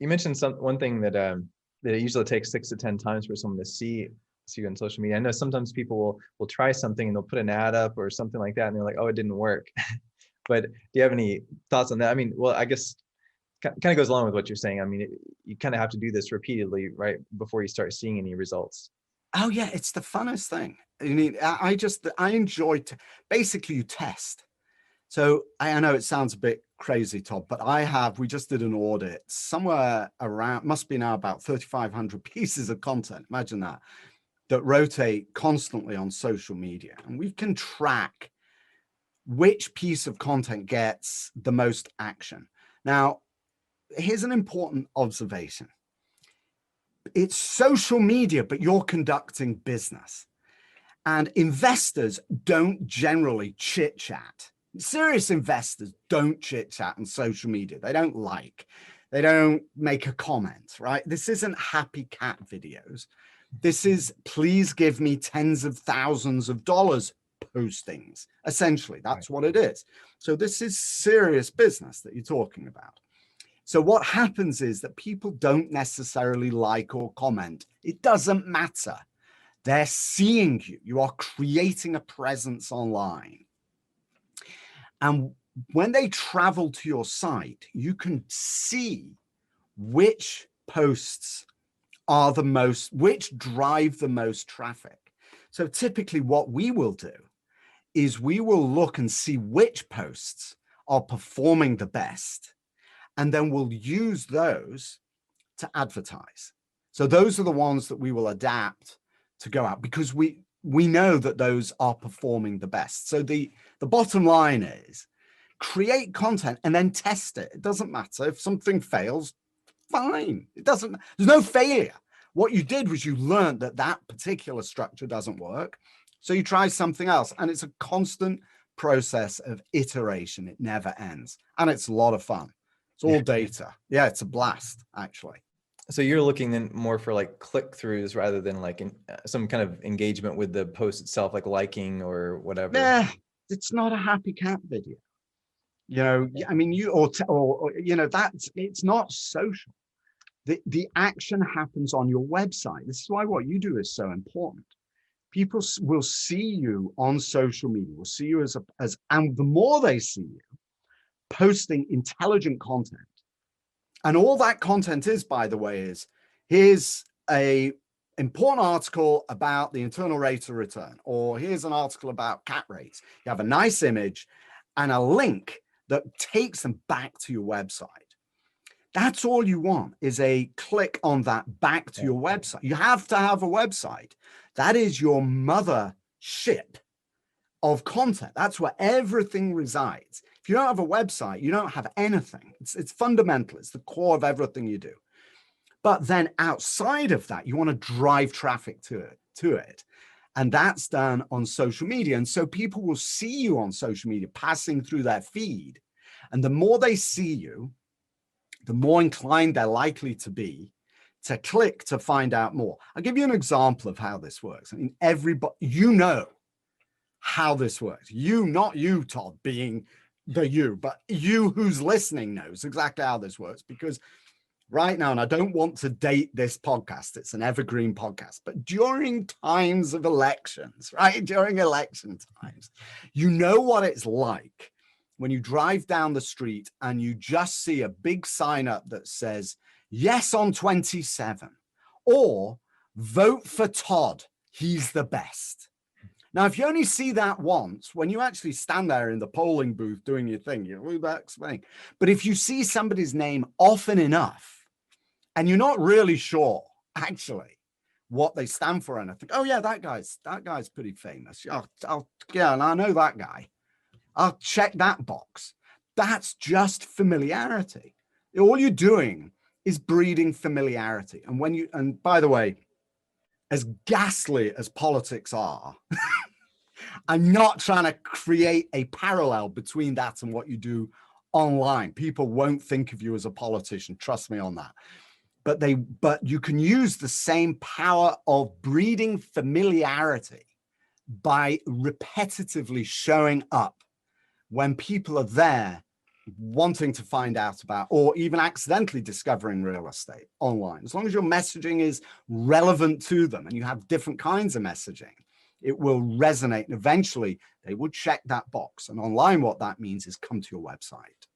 You mentioned one thing that that it usually takes 6 to 10 times for someone to see you on social media. I know sometimes people will try something and they'll put an ad up or something like that, and they're like, oh, it didn't work. But do you have any thoughts on that? I mean, well, I guess kind of goes along with what you're saying. I mean, you kind of have to do this repeatedly, right, before you start seeing any results. Oh yeah, it's the funnest thing. I mean, I enjoy basically you test. So I know it sounds a bit crazy, Todd, but we just did an audit somewhere around, must be now about 3,500 pieces of content. Imagine that rotate constantly on social media. And we can track which piece of content gets the most action. Now, here's an important observation. It's social media, but you're conducting business. And investors don't generally chit chat. Serious investors don't chit chat on social media. They don't make a comment, right? This isn't happy cat videos. This is please give me tens of thousands of dollars postings. Essentially, that's what it is. So this is serious business that you're talking about. So what happens is that people don't necessarily like or comment. It doesn't matter. They're seeing you. You are creating a presence online. And when they travel to your site, you can see which posts are which drive the most traffic. So typically what we will do is we will look and see which posts are performing the best, and then we'll use those to advertise. So those are the ones that we will adapt to go out because we know that those are performing the best. So the bottom line is create content and then test it. It doesn't matter if something fails, fine. There's no failure. What you did was you learned that particular structure doesn't work. So you try something else, and it's a constant process of iteration. It never ends. And it's a lot of fun. It's all data. Yeah, it's a blast, actually. So you're looking then more for like click-throughs rather than like some kind of engagement with the post itself, like liking or whatever. Yeah, it's not a happy cat video. You know, I mean, it's not social. The action happens on your website. This is why what you do is so important. People will see you on social media, will see you and the more they see you posting intelligent content, and all that content is, by the way, is here's a important article about the internal rate of return, or here's an article about cat rates. You have a nice image and a link that takes them back to your website. That's all you want is a click on that back to your website. You have to have a website. That is your mothership of content. That's where everything resides. If you don't have a website, you don't have anything. It's fundamental. It's the core of everything you do. But then outside of that, you want to drive traffic to it. And that's done on social media. And so people will see you on social media passing through their feed. And the more they see you, the more inclined they're likely to be to click to find out more. I'll give you an example of how this works. I mean, everybody, you know how this works. You, not you, Todd, being the you, but you who's listening knows exactly how this works, because right now, and I don't want to date this podcast, it's an evergreen podcast, but during times of elections, right? During election times, you know what it's like when you drive down the street and you just see a big sign up that says, yes on 27, or vote for Todd, he's the best. Now, if you only see that once, when you actually stand there in the polling booth doing your thing, you're that's thing. But if you see somebody's name often enough, and you're not really sure, actually, what they stand for, and I think, oh yeah, that guy's pretty famous. Yeah, and I know that guy. I'll check that box. That's just familiarity. All you're doing is breeding familiarity. And by the way, as ghastly as politics are, I'm not trying to create a parallel between that and what you do online. People won't think of you as a politician. Trust me on that. But you can use the same power of breeding familiarity by repetitively showing up when people are there wanting to find out about, or even accidentally discovering real estate online, as long as your messaging is relevant to them and you have different kinds of messaging, it will resonate, and eventually they will check that box. And online, what that means is come to your website.